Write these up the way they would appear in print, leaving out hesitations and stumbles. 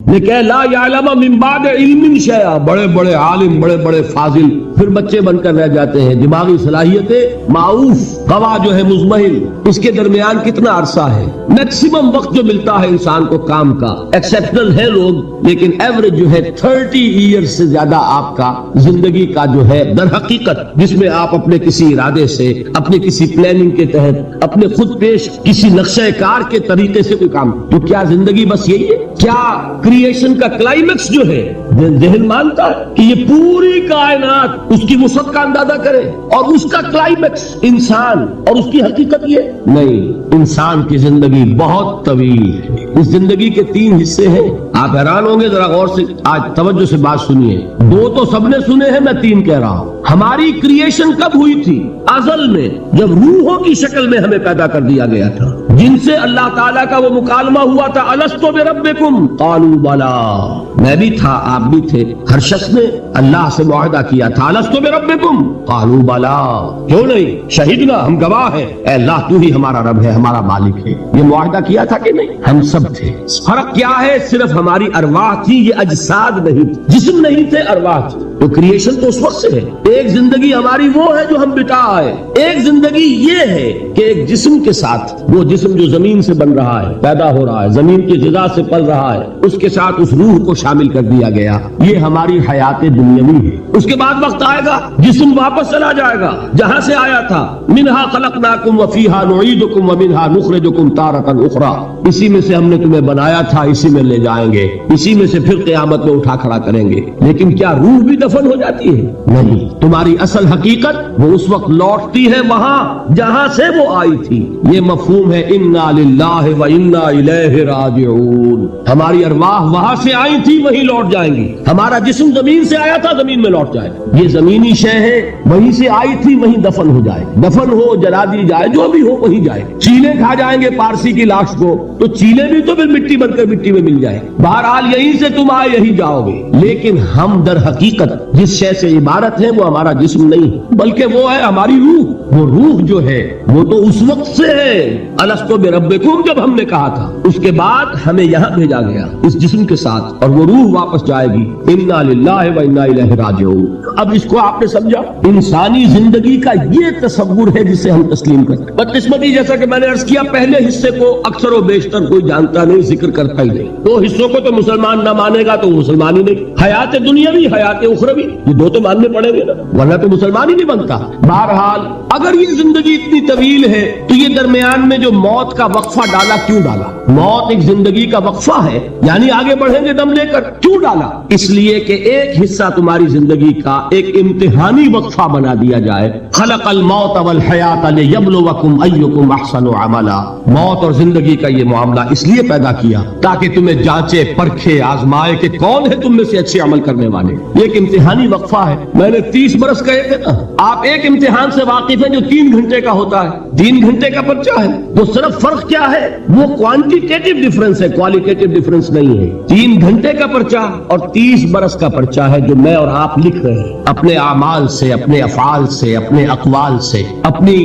لیکن لا یعلم من بعد علم شیئا، بڑے بڑے عالم، بڑے بڑے فاضل پھر بچے بن کر رہ جاتے ہیں. دماغی صلاحیتیں معوف، قوا جو ہے مزمحل، اس کے درمیان کتنا عرصہ ہے. میکسیمم وقت جو ملتا ہے انسان کو کام کا، ایکسیپشنل ہے لوگ، لیکن ایوریج جو ہے 30 ایئرز سے زیادہ آپ کا زندگی کا جو ہے در حقیقت، جس میں آپ اپنے کسی ارادے سے، اپنے کسی پلاننگ کے تحت، اپنے خود پیش کسی نقشہ کار کے طریقے سے کوئی کام. تو کیا زندگی بس یہی ہے؟ کیا کریشن کا کلائمیکس جو ہے ذہن مانتا ہے کہ یہ پوری کائنات اس کی وسعت کا اندازہ کرے اور اس کا کلائمیکس انسان اور اس کی حقیقت یہ نہیں. انسان کی زندگی بہت طویل ہے. اس زندگی کے 3 حصے ہیں. آپ حیران ہوں گے، ذرا غور سے آج توجہ سے بات سنیے. 2 تو سب نے سنے ہیں، میں 3 کہہ رہا ہوں. ہماری کریشن کب ہوئی تھی؟ ازل میں، جب روحوں کی شکل میں ہمیں پیدا کر دیا گیا تھا، جن سے اللہ تعالیٰ کا وہ مکالمہ ہوا تھا، الستو بربکم قالوا بلا. میں بھی تھا، آپ بھی تھے. ہر شخص نے اللہ سے معاہدہ کیا تھا، الستو بربکم قالوا بلا. کیوں نہیں؟ شہیدنا، ہم گواہ ہیں، اے اللہ تو ہی ہمارا رب ہے، ہمارا مالک ہے. یہ معاہدہ کیا تھا کہ نہیں؟ ہم سب تھے. فرق کیا ہے؟ صرف ہماری ارواح تھی، یہ اجساد نہیں تھے، جسم نہیں تھے، ارواح تھی. تو کریشن تو اس وقت سے ہے. ایک زندگی ہماری وہ ہے جو ہم بتا آئے. ایک زندگی یہ ہے کہ ایک جسم کے ساتھ، وہ جسم جو زمین سے بن رہا ہے، پیدا ہو رہا ہے، زمین کی غذا سے پل رہا ہے، اس کے ساتھ اس روح کو شامل کر دیا گیا. یہ ہماری حیات دنیاوی ہے. اس کے بعد وقت آئے گا، جسم واپس چلا جائے گا جہاں سے آیا تھا. منہا خلقناکم وفیہا نعیدکم ومنہا نخرجکم تارۃ اخری. اسی میں سے ہم نے تمہیں بنایا تھا، اسی میں لے جائیں گے، اسی میں سے پھر قیامت میں اٹھا کھڑا کریں گے. لیکن کیا روح بھی دفن ہو جاتی ہے؟ نہیں. تمہاری اصل حقیقت وہ اس وقت لوٹتی ہے وہاں جہاں سے وہ آئی تھی. یہ مفہوم ہے انا للہ و انا الیہ راجعون. ہماری ارواح وہاں سے آئی تھی، وہیں لوٹ جائیں گی. ہمارا جسم زمین سے آیا تھا، زمین میں لوٹ جائے گا. یہ زمینی شے ہے، وہیں سے آئی تھی، وہیں دفن ہو جائے. دفن ہو، جلا دی جائے، جو بھی ہو وہیں جائے. چیلے کھا جائیں گے پارسی کی لاش کو، تو چیلے بھی تو پھر مٹی بن کر مٹی میں مل جائے. بہرحال یہیں سے تم آئے، یہی جاؤ گے. لیکن ہم در حقیقت جس شے سے عبارت ہے وہ ہمارا جسم نہیں ہے، بلکہ وہ ہے ہماری روح. وہ روح جو ہے وہ تو اس وقت سے ہے، الستو بربکم جب ہم نے کہا تھا. اس کے بعد ہمیں یہاں بھیجا گیا اس جسم کے ساتھ، اور وہ روح واپس جائے گی. انا للہ و انا الیہ راجعون. اب اس کو آپ نے سمجھا؟ انسانی زندگی کا یہ تصور ہے جسے ہم تسلیم کرتے ہیں. بدقسمتی جیسا کہ میں نے عرض کیا، پہلے حصے کو اکثر و بیشتر کوئی جانتا نہیں، ذکر کرتا ہی نہیں. 2 حصوں کو تو مسلمان نہ مانے گا تو وہ مسلمان ہی نہیں. حیات دنیاوی، حیات اخروی، یہ 2 تو ماننے پڑیں گے نا، ورنہ تو مسلمان ہی نہیں بنتا. بہرحال اگر یہ زندگی اتنی طویل ہے تو یہ درمیان میں جو موت کا وقفہ ڈالا، کیوں ڈالا؟ موت ایک زندگی کا وقفہ ہے، یعنی آگے بڑھیں گے دم لے کر. کیوں ڈالا؟ اس لیے کہ ایک حصہ تمہاری زندگی کا ایک امتحانی وقفہ بنا دیا جائے. خلق الموت والحیات لیبلوکم ایکم احسن عملا. موت اور زندگی کا یہ معاملہ اس لیے پیدا کیا تاکہ تمہیں جانچے، پرکھے، آزمائے کہ کون ہے تم میں سے اچھے عمل کرنے والے. ایک امتحانی وقفہ ہے. میں نے 30 برس کہے تھے نا. آپ ایک امتحان سے واقف ہیں جو 3 گھنٹے کا ہوتا ہے. 3 گھنٹے کا پرچہ ہے. وہ صرف فرق کیا ہے؟ وہ کوانٹیٹیو ڈیفرنس ہے، کوالیٹیٹیو ڈیفرنس نہیں ہے. 3 گھنٹے کا پرچہ اور 30 برس کا پرچہ ہے جو میں اور آپ لکھ رہے ہیں، اپنے اعمال سے، اپنے افعال سے، اپنے اقوال سے، اپنی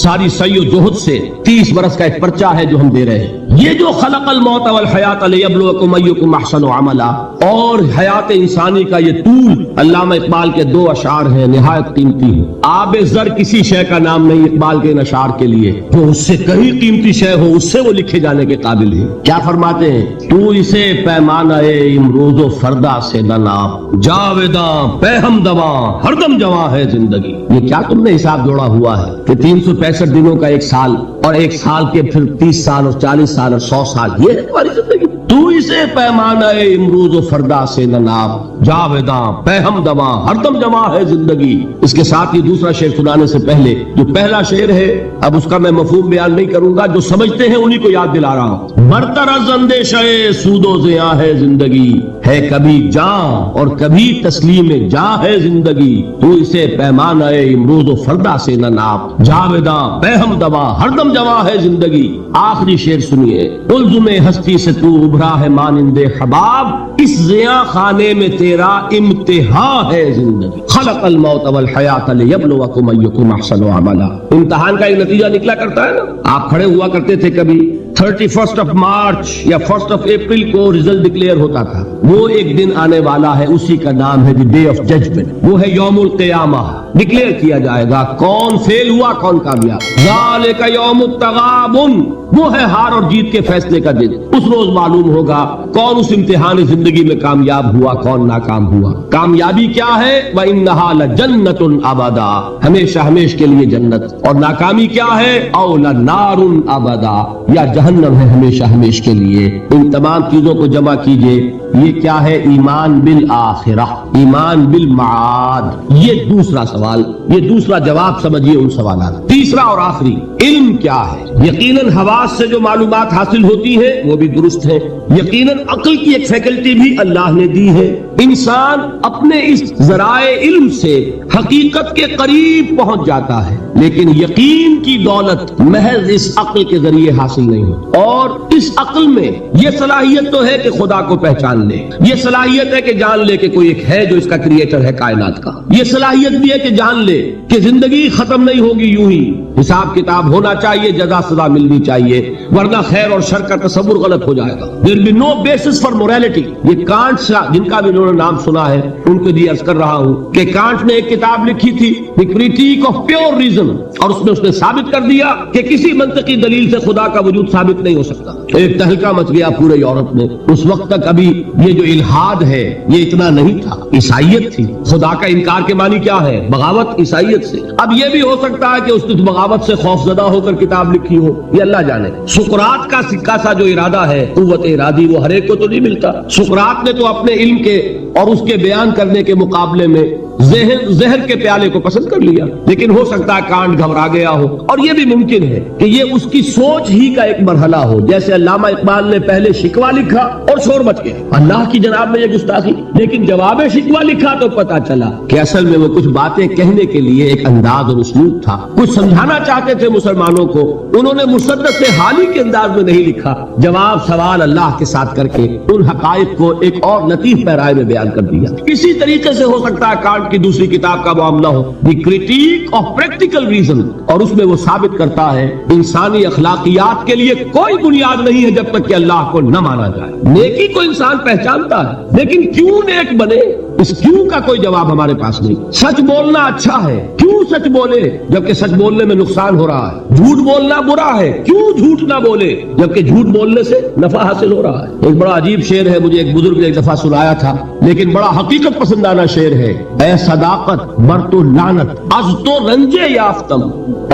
ساری سعی و جہد سے. 30 برس کا ایک پرچہ ہے جو ہم دے رہے ہیں. یہ جو خلق الموت والحیات لیبلوکم ایکم احسن عملا اور حیات انسانی کا یہ طول، علامہ اقبال کے 2 اشعار ہیں نہایت قیمتی ہیں. آب زر کسی شے کا نام نہیں اقبال کے ان اشعار کے لیے، جو اس سے کہیں قیمتی شے ہو اس سے وہ لکھے جانے کے قابل ہے. کیا فرماتے ہیں؟ تو اسے پیمانہ امروز و فردا سے نہ ناپ، جاویداں پہ ہم دواں ہر دم جواں ہے زندگی. یہ کیا تم نے حساب جوڑا ہوا ہے کہ 365 دنوں کا 1 سال، اور 1 سال کے پھر 30 سال اور 40 سال اور 100 سال، یہ ہے تمہاری زندگی. تو اسے پیمانہ امروز و فردا سے نہ ناپ، جاویداں پہ ہم دواں ہر دم جواں ہے زندگی. اس کے ساتھ یہ دوسرا شعر سنانے سے پہلے جو پہلا شعر ہے، اب اس کا میں مفہوم بیان نہیں کروں گا، جو سمجھتے ہیں انہی کو یاد دلا رہا ہوں. برتر از اندیشہ سود و زیاں ہے زندگی، ہے کبھی جاں اور کبھی تسلیم جاں ہے زندگی. تو اسے پیمانہ امروز و فردا سے نہ ناپ، جاویداں پہ ہم دواں ہر دم جواں ہے زندگی. آخری شعر سنیے. الزم ہستی سے تو ابھرا ہے مانند حباب، اس زیاں خانے میں تیرا امتحان ہے زندگی. خلق الموت والحیات لیبلوکم ایکم احسن عملا. امتحان کا ایک نتیجہ نکلا کرتا ہے نا. آپ کھڑے ہوا کرتے تھے، کبھی 31 مارچ یا 1 اپریل کو رزلٹ ڈکلیئر ہوتا تھا. وہ ایک دن آنے والا ہے, اسی کا نام ہے دی ڈے آف ججمنٹ. وہ ہے یوم القیامہ. ڈکلیئر کیا جائے گا کون فیل ہوا کون کامیاب. ذالک یوم التغابن, وہ ہے ہار اور جیت کے فیصلے کا دن. اس روز معلوم ہوگا کون اس امتحان زندگی میں کامیاب ہوا کون ناکام ہوا. کامیابی کیا ہے؟ وَإِنَّهَا لَجَنَّةٌ أَبَدًا, ہمیشہ ہمیش کے لیے جنت. اور ناکامی کیا ہے؟ أَوْ لَنَارٌ أَبَدًا, یا جہنم ہے ہمیشہ ہمیش کے لیے. ان تمام چیزوں کو جمع کیجئے, یہ کیا ہے؟ ایمان بالآخرہ, ایمان بالمعاد. یہ دوسرا سوال, یہ دوسرا جواب سمجھیے ان سوالات. تیسرا اور آخری, علم کیا ہے؟ یقیناً حواس سے جو معلومات حاصل ہوتی ہیں وہ بھی درست ہے. یقیناً عقل کی ایک فیکلٹی بھی اللہ نے دی ہے. انسان اپنے اس ذرائع علم سے حقیقت کے قریب پہنچ جاتا ہے, لیکن یقین کی دولت محض اس عقل کے ذریعے حاصل نہیں ہوتی. اور اس عقل میں یہ صلاحیت تو ہے کہ خدا کو پہچان لے, یہ صلاحیت ہے کہ جان لے کہ کوئی ایک ہے جو اس کا کریٹر ہے کائنات کا. یہ صلاحیت بھی ہے کہ جان لے کہ زندگی ختم نہیں ہوگی یوں ہی, حساب کتاب ہونا چاہیے, جزا سزا ملنی چاہیے, ورنہ خیر اور شر کا تصور غلط ہو جائے گا. There will be no basis for morality. یہ کانٹ جن کا بھی انہوں نے نام سنا ہے ان کو بھی عرض کر رہا ہوں کہ کانٹ نے ایک کتاب لکھی تھی The Critique of Pure Reason, اور اس نے ثابت کر دیا کہ کسی منطقی دلیل سے خدا کا وجود ثابت نہیں ہو سکتا. ایک تہلکہ مچ گیا پورے یورپ میں. اس وقت تک ابھی یہ جو الحاد ہے یہ اتنا نہیں تھا, عیسائیت تھی. خدا کا انکار کے معنی کیا ہے؟ بغاوت عیسائیت سے. اب یہ بھی ہو سکتا ہے کہ اس نے بغاوت سے خوف زدہ ہو کر کتاب لکھی ہو, یہ اللہ جانے. سقراط کا سکہ سا جو ارادہ ہے, قوت ارادی, وہ ہر ایک کو تو نہیں ملتا. سقراط نے تو اپنے علم کے اور اس کے بیان کرنے کے مقابلے میں زہر کے پیالے کو پسند کر لیا. لیکن ہو سکتا ہے کانٹ گھبرا گیا ہو, اور یہ بھی ممکن ہے کہ یہ اس کی سوچ ہی کا ایک مرحلہ ہو. جیسے علامہ اقبال نے پہلے شکوہ لکھا اور شور مچ گیا, اللہ کی جناب میں یہ گستاخی. لیکن جواب شکوہ لکھا تو پتا چلا کہ اصل میں وہ کچھ باتیں کہنے کے لیے ایک انداز اور اسلوب تھا, کچھ سمجھانا چاہتے تھے مسلمانوں کو. انہوں نے مسدس حالی کے انداز میں نہیں لکھا, جواب سوال اللہ کے ساتھ کر کے ان حقائق کو ایک اور لطیف پیرائے میں بیان کر دیا. اسی طریقے سے ہو سکتا ہے کانٹ کی دوسری کتاب کا معاملہ ہو دی کرٹیک آف پریکٹیکل ریزن, اور اس میں وہ ثابت کرتا ہے انسانی اخلاقیات کے لیے کوئی بنیاد نہیں ہے جب تک کہ اللہ کو نہ مانا جائے. نیکی کو انسان پہچانتا ہے, لیکن کیوں نیک بنے, اس کیوں کا کوئی جواب ہمارے پاس نہیں. سچ بولنا اچھا ہے, کیوں سچ بولے جبکہ سچ بولنے میں نقصان ہو رہا ہے. جھوٹ بولنا برا ہے, کیوں جھوٹ نہ بولے جبکہ جھوٹ بولنے سے نفع حاصل ہو رہا ہے. ایک بڑا عجیب شعر ہے, مجھے ایک بزرگ نے ایک دفعہ سنایا تھا, لیکن بڑا حقیقت پسندانہ شعر ہے. اے صداقت بر تو لعنت از تو رنجے یافتم,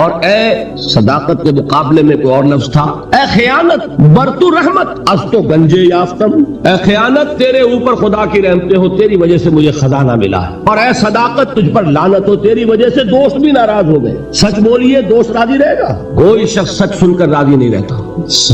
اور اے صداقت کے مقابلے میں کوئی اور لفظ تھا, اے خیانت بر تو رحمت از تو گنجے یافتم. اے خیانت تیرے اوپر خدا کی رحمتیں ہو, تیری وجہ سے مجھے خزانہ ملا ہے, اور اے صداقت تجھ پر لعنت ہو, تیری وجہ سے دوست بھی ناراض ہو گئے. سچ بولیے, دوست راضی رہے گا. کوئی شخص سچ سن کر راضی نہیں رہتا,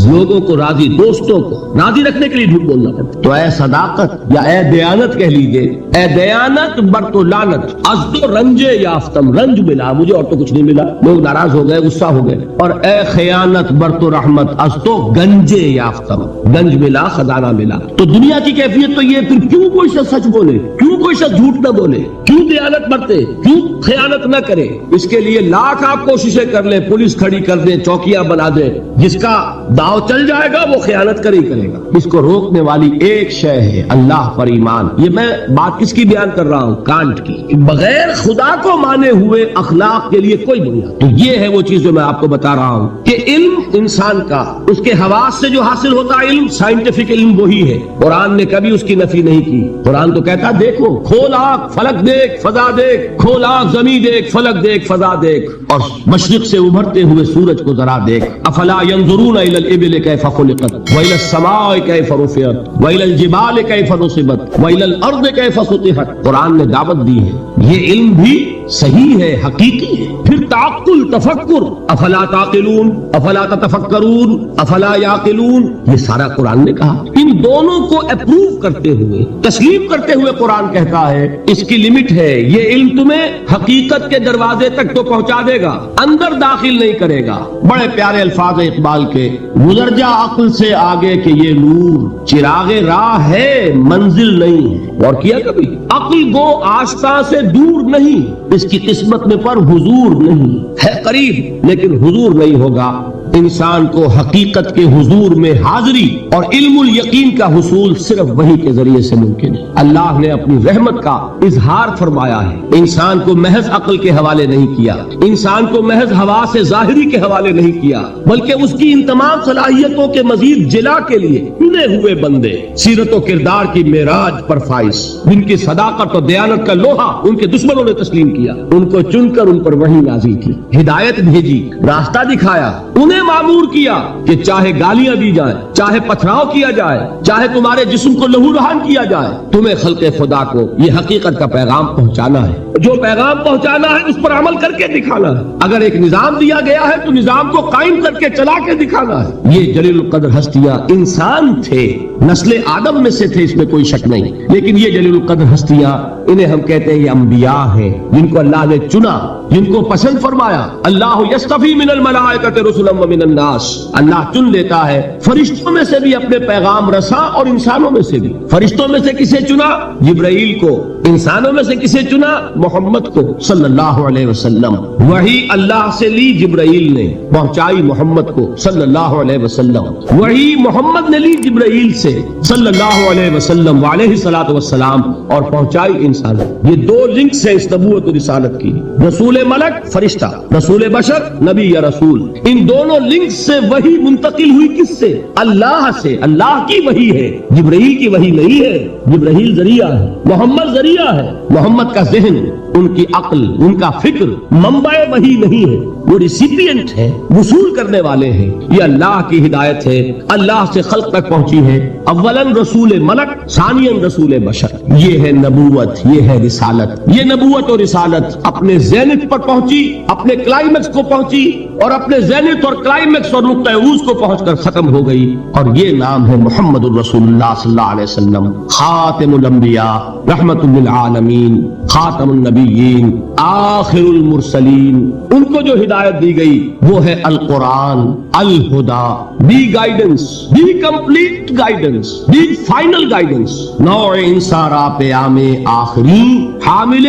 لوگوں کو راضی, دوستوں کو راضی رکھنے کے لیے جھوٹ بولنا پڑتا. تو اے صداقت یا اے دیانت کہہ لیجئے, اے دیانت بر تو لعنت از تو رنجے یافتم, رنج ملا مجھے اور تو کچھ نہیں ملا, لوگ ناراض ہو گئے, غصہ ہو گئے. اور اے خیانت بر تو رحمت از تو گنجے یافتم, گنج ملا, خزانہ ملا. تو دنیا کی کیفیت تو یہ, پھر کیوں کوئی شخص سچ بولے, کیوں کوئی شخص جھوٹ نہ بولے, کیوں دیانت برتے, کیوں خیانت نہ کرے. اس کے لیے لاکھ آپ کوششیں کر لیں, پولیس کھڑی کر دیں, چوکیاں بنا دیں, جس کا داؤ چل جائے گا وہ خیانت کرے ہی کرے گا. اس کو روکنے والی ایک شے ہے اللہ پر ایمان. یہ میں بات کس کی بیان کر رہا ہوں؟ کانٹ کی. بغیر خدا کو مانے ہوئے اخلاق کے لیے کوئی بنیاد. تو یہ ہے وہ چیز جو میں آپ کو بتا رہا ہوں کہ علم انسان کا, اس کے حواس سے جو حاصل ہوتا ہے علم, سائنٹیفک علم وہی ہے. قرآن نے کبھی اس کی نفی نہیں کی. قرآن تو کہتا دیکھو, کھول آنکھ فلک دیکھ فضا دیکھ, کھول آنکھ زمین دیکھ فلک دیکھ فضا دیکھ, اور مشرق سے ابھرتے ہوئے سورج کو ذرا دیکھ. افلا ينظرون الى الابل كيف خلقت والى السماء كيف رفعت والى الجبال كيف نصبت والى الارض كيف سطحت. قرآن نے دعوت دی ہے, یہ علم بھی صحیح ہے, حقیقی ہے. پھر تعقل, تفکر, افلا تعقلون, افلا تتفکرون, افلا یعقلون, یہ سارا قرآن نے کہا. ان دونوں کو اپروو کرتے ہوئے, تسلیم کرتے ہوئے قرآن کہتا ہے اس کی لمٹ ہے. یہ علم تمہیں حقیقت کے دروازے تک تو پہنچا دے گا, اندر داخل نہیں کرے گا. بڑے پیارے الفاظ اقبال کے, گزر جا عقل سے آگے کہ یہ نور چراغ راہ ہے منزل نہیں ہے. اور کیا کبھی عقل گو آستہ سے دور نہیں, اس کی قسمت میں پر حضور نہیں ہے, قریب لیکن حضور نہیں ہوگا. انسان کو حقیقت کے حضور میں حاضری اور علم الیقین کا حصول صرف وحی کے ذریعے سے ممکن ہے۔ اللہ نے اپنی رحمت کا اظہار فرمایا ہے، انسان کو محض عقل کے حوالے نہیں کیا، انسان کو محض حواس ظاہری کے حوالے نہیں کیا، بلکہ اس کی ان تمام صلاحیتوں کے مزید جلا کے لیے چنے ہوئے بندے، سیرت و کردار کی معراج پر فائز، جن کی صداقت اور دیانت کا لوہا ان کے دشمنوں نے تسلیم کیا، ان کو چن کر ان پر وحی نازل کی، ہدایت بھیجی، راستہ دکھایا، انہیں مامور کیا کہ چاہے گالیاں دی جائیں، چاہے پتھراؤ کیا جائے، چاہے تمہارے جسم کو لہو لہان کیا جائے، تمہیں خلق خدا کو یہ حقیقت کا پیغام پہنچانا ہے، جو پیغام پہنچانا ہے اس پر عمل کر کے دکھانا ہے، اگر ایک نظام دیا گیا ہے تو نظام کو قائم کر کے چلا کے دکھانا ہے۔ یہ جلیل القدر ہستیاں انسان تھے، نسل آدم میں سے تھے، اس میں کوئی شک نہیں، لیکن یہ جلیل القدر ہستیاں، انہیں ہم کہتے ہیں یہ انبیاء ہیں، جن کو اللہ نے چنا، جن کو پسند فرمایا۔ اللہ یصطفی من الملائکۃ رسلا ومن الناس، اللہ چن لیتا ہے فرشتوں میں سے بھی اپنے پیغام رساں اور انسانوں میں سے بھی۔ فرشتوں میں سے کسے چنا؟ جبرائیل کو۔ انسانوں میں سے کسے چنا؟ محمد کو صلی اللہ علیہ وسلم۔ وہی اللہ سے لی جبرائیل نے، پہنچائی محمد کو صلی اللہ علیہ وسلم۔ وہی محمد نے لی جبرائیل سے صلی اللہ علیہ وسلم وعلیہ الصلوۃ والسلام، اور پہنچائی انسان۔ یہ دو لنکس ہیں اس نبوت و رسالت کی، رسول ملک فرشتہ، رسول بشر نبی یا رسول۔ ان دونوں لنکس سے وحی منتقل ہوئی کس سے؟ اللہ سے۔ اللہ کی وحی ہے، جبرائیل کی وحی نہیں ہے۔ جبرائیل ذریعہ ہے، محمد ذریعہ ہے۔ محمد کا ذہن، ان کی عقل، ان کا فکر منبع وحی نہیں ہے، وہ ریسیپینٹ ہے، وصول کرنے والے ہیں۔ یہ اللہ کی ہدایت ہے، اللہ سے خلق تک پہنچی ہے۔ اولاً رسول ملک، ثانیاً رسول بشر۔ یہ ہے نبوت، یہ ہے رسالت۔ یہ نبوت اور رسالت اپنے زینت پر پہنچی، اپنے کلائمیکس کو پہنچی، اور اپنے زینت اور کلائمیکس اور نقطہ عروج کو پہنچ کر ختم ہو گئی، اور یہ نام ہے محمد الرسول اللہ صلی اللہ علیہ وسلم، خاتم الانبیاء، رحمت للعالمین، خاتم النبیین، آخر المرسلین۔ ان کو جو ہدایت دی گئی وہ ہے القرآن، الہدی، the guidance, the complete guidance, the final guidance, نوع انصارا پیام آخری، حامل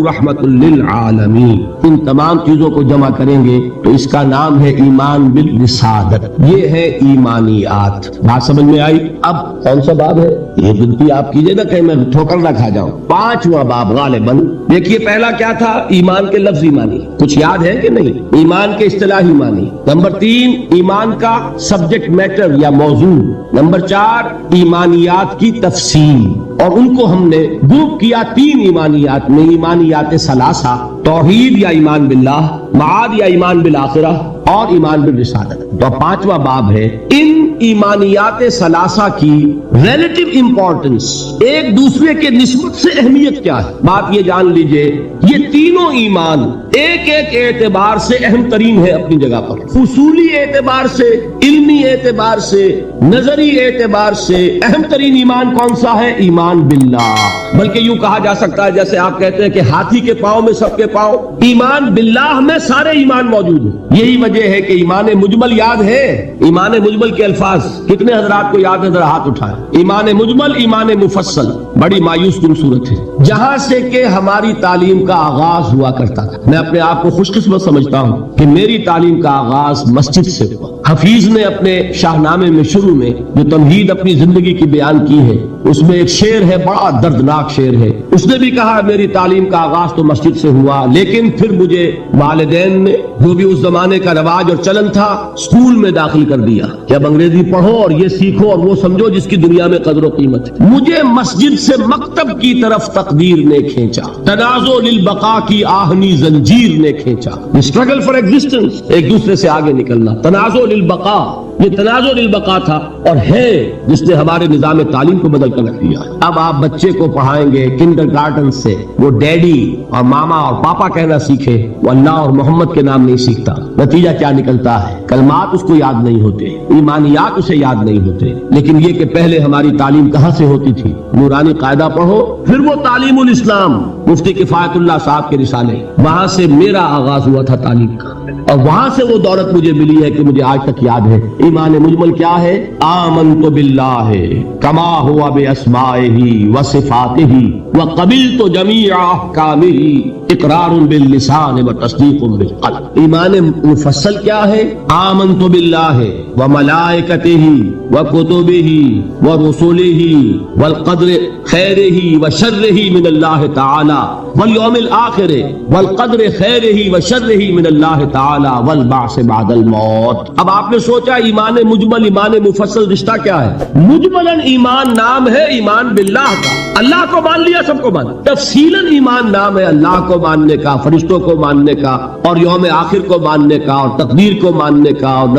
رحمت للعالمین۔ ان تمام چیزوں کو جمع کریں گے تو اس کا نام ہے ایمان بالرسالت۔ یہ ہے ایمانیات۔ بات سمجھ میں آئی؟ اب کون سا باب ہے یہ؟ گنتی آپ کیجئے نا کہ میں ٹھوکر نہ کھا جاؤں۔ 5واں باب غالباً۔ دیکھیے پہلا کیا تھا؟ ایمان کے لفظی معنی، کچھ یاد ہے کہ نہیں؟ ایمان کے اصطلاحی معنی۔ نمبر 3 ایمان کا سبجیکٹ میٹر یا موضوع۔ نمبر 4 ایمانیات کی تفصیل، اور ان کو ہم نے گروپ کیا 3 ایمانیات میں، ایمانیات ثلاثہ، توحید یا ایمان باللہ، معاد یا ایمان بالآخرہ، اور ایمان بالرسالت۔ تو 5واں باب ہے ان ایمانیات ثلاثہ کی ریلیٹیو امپورٹنس، ایک دوسرے کے نسبت سے اہمیت کیا ہے۔ بات یہ جان لیجئے یہ تینوں ایمان ایک ایک اعتبار سے اہم ترین ہے اپنی جگہ پر، اصولی اعتبار سے، علمی اعتبار سے، نظری اعتبار سے اہم ترین ایمان کون سا ہے؟ ایمان باللہ۔ بلکہ یوں کہا جا سکتا ہے جیسے آپ کہتے ہیں کہ ہاتھی کے پاؤں میں سب کے پاؤں، ایمان باللہ میں سارے ایمان موجود ہیں۔ یہی وجہ ہے کہ ایمان مجمل یاد ہے؟ ایمان مجمل کے الفاظ کتنے حضرات کو یاد ہے؟ ذرا ہاتھ اٹھائیں۔ ایمان مجمل، ایمان مفصل، بڑی مایوس کن صورت ہے۔ جہاں سے کہ ہماری تعلیم کا آغاز ہوا کرتا تھا، میں اپنے آپ کو خوش قسمت سمجھتا ہوں کہ میری تعلیم کا آغاز مسجد سے ہوا۔ حفیظ نے اپنے شاہنامے میں شروع میں جو تمہید اپنی زندگی کی بیان کی ہے، اس میں ایک شعر ہے، بڑا دردناک شعر ہے۔ اس نے بھی کہا میری تعلیم کا آغاز تو مسجد سے ہوا، لیکن پھر مجھے والدین نے، جو بھی اس زمانے کا رواج اور چلن تھا، اسکول میں داخل کر دیا کہ اب انگریزی پڑھو اور یہ سیکھو اور وہ سمجھو جس کی دنیا میں قدر و قیمت ہے۔ مجھے مسجد سے مکتب کی طرف تقدیر نے کھینچا، تنازع للبقاء کی آہنی زنجیر نے کھینچا۔ اسٹرگل فار ایگزسٹنس، ایک دوسرے سے آگے نکلنا، تنازع للبقاء، یہ تنازع للبقاء تھا اور ہے جس نے ہمارے نظام تعلیم کو بدل کر رکھ دیا۔ اب آپ بچے کو پڑھائیں گے کنڈر گارڈن سے، وہ ڈیڈی اور ماما اور پاپا کہنا سیکھے، وہ اللہ اور محمد کے نام نہیں سیکھتا۔ نتیجہ کیا نکلتا ہے؟ کلمات اس کو یاد نہیں ہوتے، ایمانیات اسے یاد نہیں ہوتے۔ لیکن یہ کہ پہلے ہماری تعلیم کہاں سے ہوتی تھی؟ نورانی قاعدہ پڑھو، پھر وہ تعلیم الاسلام، مفتی کفایت اللہ صاحب کے رسالے، وہاں سے میرا آغاز ہوا تھا تعلیم کا، اور وہاں سے وہ دولت مجھے ملی ہے کہ مجھے آج تک یاد ہے۔ ایمان مجمل کیا ہے؟ آمنت باللہ کما ہوا باسمائہ وصفاتہ وقبلت جمیع احکامہ اقرار باللسان و تصدیق بالقلب. ایمان مفصل کیا ہے؟ آمنت باللہ وملائکتہ وکتبہ ورسلہ والقدر خیرہ وشرہ من اللہ تعالی والیوم الآخر والقدر خیرہ وشرہ من اللہ تعالی والبعث بعد الموت. اب آپ نے سوچا ایمان مجمل ایمان مفصل رشتہ کیا ہے؟ مجملاً ایمان نام ہے ایمان باللہ کا، اللہ کو مان لیا سب کو مان. تفصیلاً ایمان نام ہے اللہ کو ماننے کا، فرشتوں کو ماننے کا، اور یوم آخر کو ماننے کا، اور تقدیر کو ماننے کا، اور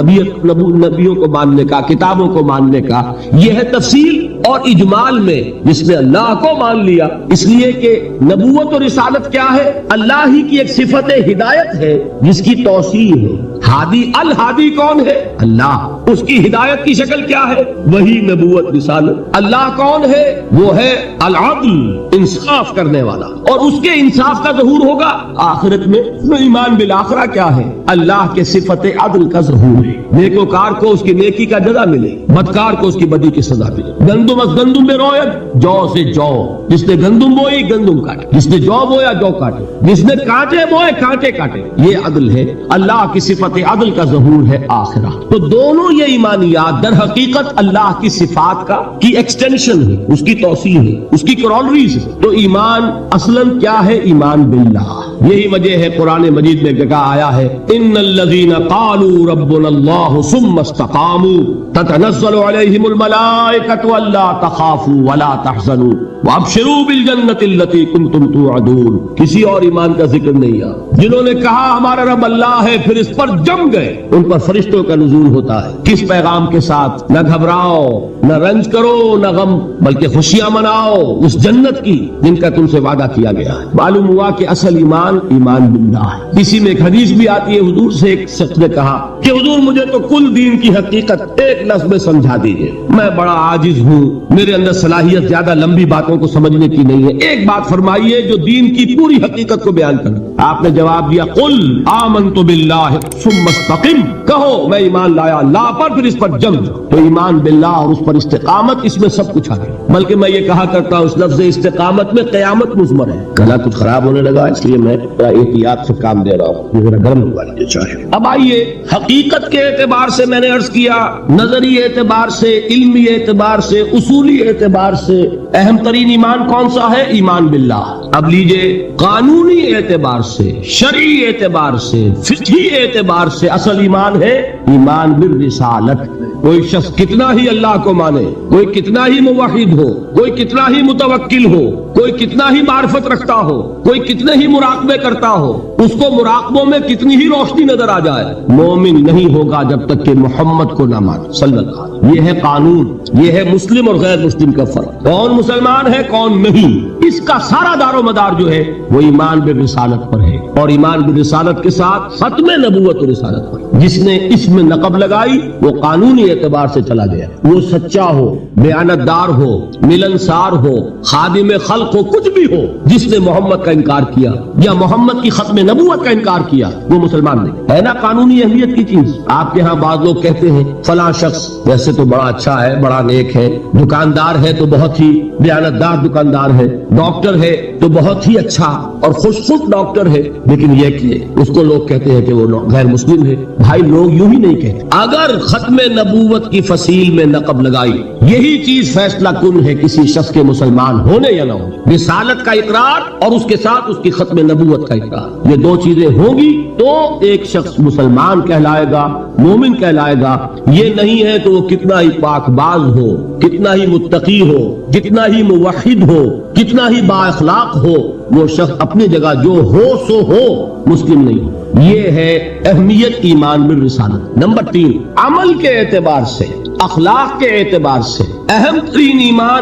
نبیوں کو ماننے کا، کتابوں کو ماننے کا. یہ ہے تفصیل. اور اجمال میں جس نے اللہ کو مان لیا، اس لیے کہ نبوت اور رسالت کیا ہے؟ اللہ ہی کی ایک صفت ہدایت ہے جس کی توسیع ہے. ہادی الہادی کون ہے؟ اللہ. اس کی ہدایت کی شکل کیا ہے؟ وہی نبوت رسالت. اللہ کون ہے؟ وہ ہے العدل، انصاف کرنے والا، اور اس کے انصاف کا ظہور ہوگا آخرت میں. ایمان بالآخرہ کیا ہے؟ اللہ کے صفت عدل کا ظہور ہے. نیکوکار کو اس کی نیکی کا جزا ملے، بدکار کو اس کی بدی کی سزا ملے. گندم از گندم میں رویت، جو سے جو. جس نے گندم بوئی گندم کاٹے، جس نے جو بویا جو کاٹے، جس نے کانٹے بوئے کانٹے کاٹے. یہ عدل ہے. اللہ کی صفت عدل کا ظہور ہے آخرہ. تو دونوں یہ ایمانیات در حقیقت اللہ کی صفات کا کی ایکسٹینشن ہے، اس کی توسیع ہے، اس کی کرولریز ہے. تو ایمان اصلاً کیا ہے؟ ایمان باللہ. یہی وجہ ہے قرآن مجید میں جگہ آیا ہے ان الذین قالوا ربنا اللہ ثم استقاموا تتنزل علیہم الملائکۃ الا تخافوا ولا تحزنوا وابشروا بالجنۃ التي کنتم توعدون. کسی اور ایمان کا ذکر نہیں ہے. جنہوں نے کہا ہمارا رب اللہ ہے پھر اس پر جم گئے، ان پر فرشتوں کا نزول ہوتا ہے. کس پیغام کے ساتھ؟ نہ گھبراؤ، نہ رنج کرو، نہ غم، بلکہ خوشیاں مناؤ اس جنت کی جن کا تم سے وعدہ کیا گیا ہے. معلوم ہوا کہ اصل ایمان باللہ ہے. اسی میں ایک حدیث بھی آتی ہے. حضور سے ایک شخص نے کہا کہ حضور مجھے تو کل دین کی حقیقت ایک لفظ میں سمجھا دیجیے، میں بڑا عاجز ہوں، میرے اندر صلاحیت زیادہ لمبی باتوں کو سمجھنے کی نہیں ہے، ایک بات فرمائیے جو دین کی پوری حقیقت کو بیان کرے. آپ نے جواب دیا قل آمنت باللہ ثم استقم. کہو میں ایمان لایا اللہ پر پھر اس پر جم جاؤ. تو ایمان باللہ اور اس پر استقامت، اس میں سب کچھ آ گیا. بلکہ میں یہ کہا کرتا ہوں اس لفظ استقامت میں قیامت مضمر ہے. گلا کچھ خراب ہونے لگا اس لیے میں احتیاط سے کام دے رہا ہوں، ذرا گرم ہوا لیجیے چاہے. اب آئیے حقیقت کے اعتبار سے میں نے عرض کیا، نظری اعتبار سے، علمی اعتبار سے، اصولی اعتبار سے اہم ترین ایمان کون سا ہے؟ ایمان باللہ. اب لیجئے قانونی اعتبار سے، شرعی اعتبار سے، فقہی اعتبار سے اصل ایمان ہے ایمان بالرسالت. کوئی شخص کتنا ہی اللہ کو مانے، کوئی کتنا ہی موحد ہو، کوئی کتنا ہی متوکل ہو، کوئی کتنا ہی معرفت رکھتا ہو، کوئی کتنے ہی مراقبے کرتا ہو، اس کو مراقبوں میں کتنی ہی روشنی نظر آ جائے، مومن نہیں ہوگا جب تک کہ محمد کو نہ مانے صلی اللہ علیہ وسلم. یہ ہے قانون. یہ ہے مسلم اور غیر مسلم کا فرق. کون مسلمان ہے کون نہیں، اس کا سارا دار و مدار جو ہے وہ ایمان بالرسالت پر ہے، اور ایمان بالرسالت کے ساتھ ختم نبوت و رسالت پر. جس نے اس میں نقب لگائی وہ قانونی اعتبار سے چلا گیا. وہ سچا ہو، بیانتدار ہو، ملنسار ہو، خادم خلق ہو، کچھ بھی ہو، جس نے محمد کا انکار کیا یا محمد کی ختم نبوت کا انکار کیا وہ مسلمان نہیں ہے. نا قانونی اہمیت کی چیز. آپ کے ہاں بعض لوگ کہتے ہیں فلاں شخص ویسے تو بڑا اچھا ہے، بڑا نیک ہے، دکاندار ہے تو بہت ہی بیانتدار دکاندار ہے، ڈاکٹر ہے تو بہت ہی اچھا اور خوش ڈاکٹر ہے، لیکن یہ کہ اس کو لوگ کہتے ہیں کہ وہ غیر مسلم ہے. بھائی لوگ یوں ہی نہیں کہتے. اگر ختم نبوت کی فصیل میں نقب لگائی یہی چیز فیصلہ کن ہے کسی شخص کے مسلمان ہونے یا نہ ہونے. رسالت کا اقرار اور اس کے ساتھ اس کی ختم نبوت کا اقرار، یہ دو چیزیں ہوں گی تو ایک شخص مسلمان کہلائے گا، مومن کہلائے گا. یہ نہیں ہے تو وہ کتنا ہی پاک باز ہو، کتنا ہی متقی ہو، کتنا ہی موحد ہو، کتنا ہی با اخلاق ہو، وہ شخص اپنی جگہ جو ہو سو ہو، مسلم نہیں ہو. یہ ہے اہمیت ایمان بالرسالت. نمبر 3 عمل کے اعتبار سے، اخلاق کے اعتبار سے اہم ترین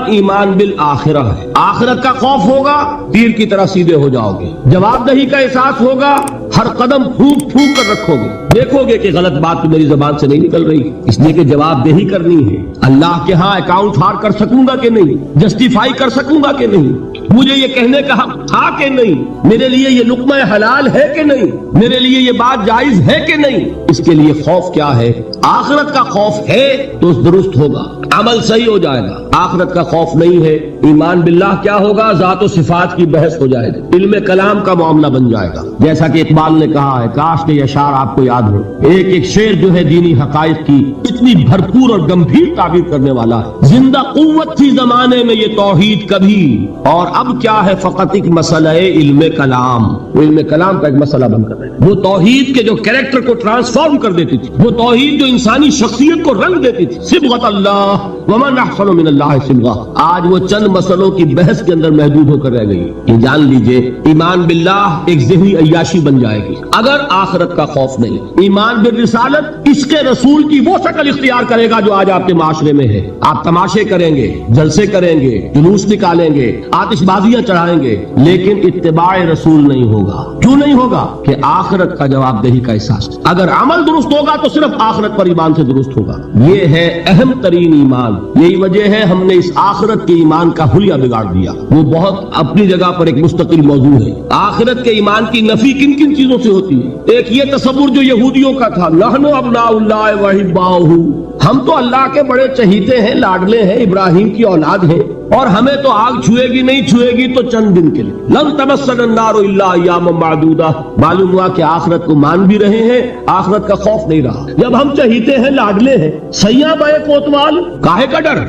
ایمان بالآخرہ ہے. آخرت کا خوف ہوگا، تیر کی طرح سیدھے ہو جاؤ گے. جواب دہی کا احساس ہوگا، ہر قدم پھونک پھونک کر رکھو گے. دیکھو گے کہ غلط بات تو میری زبان سے نہیں نکل رہی، اس لیے کہ جواب دہی کرنی ہے. اللہ کے ہاں اکاؤنٹ ہار کر سکوں گا کہ نہیں، جسٹیفائی کر سکوں گا کہ نہیں، مجھے یہ کہنے کا حق تھا کہ نہیں، میرے لیے یہ لقمہ حلال ہے کہ نہیں، میرے لیے یہ بات جائز ہے کہ نہیں. اس کے لیے خوف کیا ہے؟ آخرت کا خوف ہے تو درست ہوگا، عمل صحیح ہو جائے گا. آخرت کا خوف نہیں ہے، ایمان باللہ کیا ہوگا؟ ذات و صفات کی بحث ہو جائے گی، علم کلام کا معاملہ بن جائے گا. جیسا کہ اقبال نے کہا ہے، کاش کہ یہ اشعار آپ کو یاد ہو. ایک ایک شعر جو ہے دینی حقائق کی اتنی بھرپور اور گمبھیر تعبیر کرنے والا ہے. زندہ قوت تھی زمانے میں یہ توحید کبھی، اور اب کیا ہے فقط ایک مسئلہ علم کلام. وہ علم کلام کا ایک مسئلہ بن کر رہے ہیں. وہ توحید کے جو کریکٹر کو ٹرانسفارم کر دیتی تھی، وہ توحید جو انسانی شخصیت کو رنگ دیتی تھی. صبغۃ اللہ ومن احسن من اللہ صبغہ، آج وہ چند مسئلوں کی بحث کے اندر محدود ہو کر رہ گئی. یہ جان لیجئے ایمان باللہ ایک ذہنی عیاشی بن جائے گی اگر آخرت کا خوف نہیں. ایمان بالرسالت عشق رسول کی وہ شکل اختیار کرے گا جو آج آپ کے معاشرے میں ہے. آپ تماشے کریں گے، جلسے کریں گے، جلوس نکالیں گے، آتش بازیاں چڑھائیں گے، لیکن اتباع رسول نہیں ہوگا. کیوں نہیں ہوگا؟ کہ آخرت کا جواب دہی کا احساس. اگر عمل درست ہوگا تو صرف آخرت پر ایمان سے درست ہوگا. یہ ہے اہم ترین ایمان. یہی وجہ ہے ہم نے اس آخرت کے ایمان کا حلیہ بگاڑ دیا. وہ بہت اپنی جگہ پر ایک مستقل موضوع ہے. آخرت کے ایمان کی نفی کن کن چیزوں سے ہوتی ہے؟ ایک یہ تصور جو یہودیوں کا تھا، نحن ابناء اللہ وحباؤہ، ہم تو اللہ کے بڑے چہیتے ہیں، لاڈلے ہیں، ابراہیم کی اولاد ہیں، اور ہمیں تو آگ چھوئے گی نہیں، چھوئے گی تو چند دن کے لیے. لن تمسنا النار الا ایاما معدودہ. معلوم ہوا کہ آخرت کو مان بھی رہے ہیں، آخرت کا خوف نہیں رہا. جب ہم چہیتے ہیں، لاڈلے ہیں، سیاں بائے کوتوال، کاہے کا ڈر؟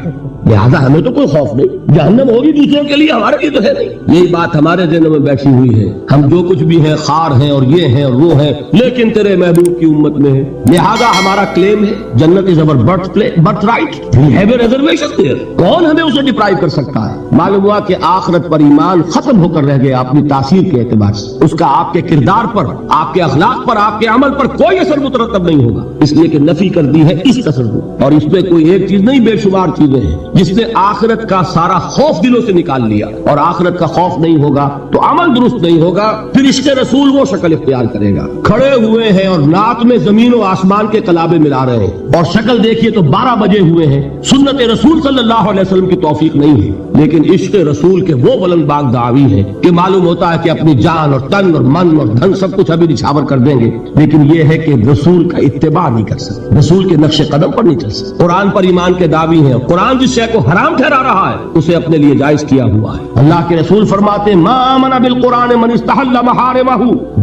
لہذا ہمیں تو کوئی خوف نہیں. جہنم ہوگی دوسروں کے لیے، ہمارے لیے تو ہے نہیں. یہی بات ہمارے ذہن میں بیٹھی ہوئی ہے. ہم جو کچھ بھی ہیں، خار ہیں اور یہ ہیں اور وہ ہیں، لیکن تیرے محبوب کی امت میں ہے. لہذا ہمارا کلیم ہے جنت is our birth right. We have a reservation there. کون ہمیں اسے ڈپرائیو کر سکتا ہے؟ معلوم ہوا کہ آخرت پر ایمان ختم ہو کر رہ گیا اپنی تاثیر کے اعتبار سے. اس کا آپ کے کردار پر، آپ کے اخلاق پر، آپ کے عمل پر کوئی اثر مترتب نہیں ہوگا، اس لیے کہ نفی کر دی ہے اس تصور. اور اس میں کوئی ایک چیز نہیں، بے شمار چیزیں ہیں جس نے آخرت کا سارا خوف دلوں سے نکال لیا. اور آخرت کا خوف نہیں ہوگا تو عمل درست نہیں ہوگا. پھر عشق رسول وہ شکل اختیار کرے گا. کھڑے ہوئے ہیں اور نعت میں زمین و آسمان کے کلابے ملا رہے ہیں، اور شکل دیکھیے تو 12 بجے ہوئے ہیں. سنت رسول صلی اللہ علیہ وسلم کی توفیق نہیں ہے، لیکن عشق رسول کے وہ بلند باغ دعوی ہیں کہ معلوم ہوتا ہے کہ اپنی جان اور تن اور من اور دھن سب کچھ ابھی نچھاور کر دیں گے، لیکن یہ ہے کہ رسول کا اتباع نہیں کر سکتے، رسول کے نقش قدم پر نہیں چل سکتے. قرآن پر ایمان کے دعوی ہیں. قرآن جس شے کو حرام ٹھہرا رہا ہے اسے اپنے لیے جائز کیا ہوا ہے. اللہ کے رسول فرماتے ہیں، ما آمن بالقرآن من استحل محارمہ،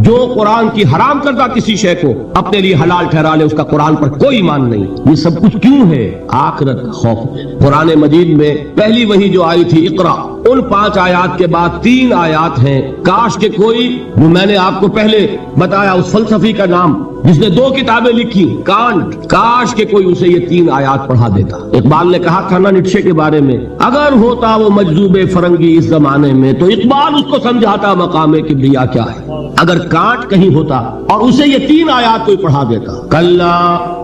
جو قرآن کی حرام کردہ کسی شے کو اپنے لیے حلال ٹھہرا لے اس کا قرآن پر کوئی ایمان نہیں. یہ سب کچھ کیوں ہے؟ آخرت کا خوف. قرآن مجید میں پہلی وحی جو آئی تھی اقرا، ان 5 آیات کے بعد 3 آیات ہیں. کاش کہ کوئی، جو میں نے آپ کو پہلے بتایا اس فلسفی کا نام جس نے 2 کتابیں لکھی، کانٹ، کاش کہ کوئی اسے یہ 3 آیات پڑھا دیتا. اقبال نے کہا تھا نا نیٹشے کے بارے میں، اگر ہوتا وہ مجذوب فرنگی اس زمانے میں تو اقبال اس کو سمجھاتا مقام کبریا کیا ہے. اگر کانٹ کہیں ہوتا اور اسے یہ 3 آیات کوئی پڑھا دیتا، کلا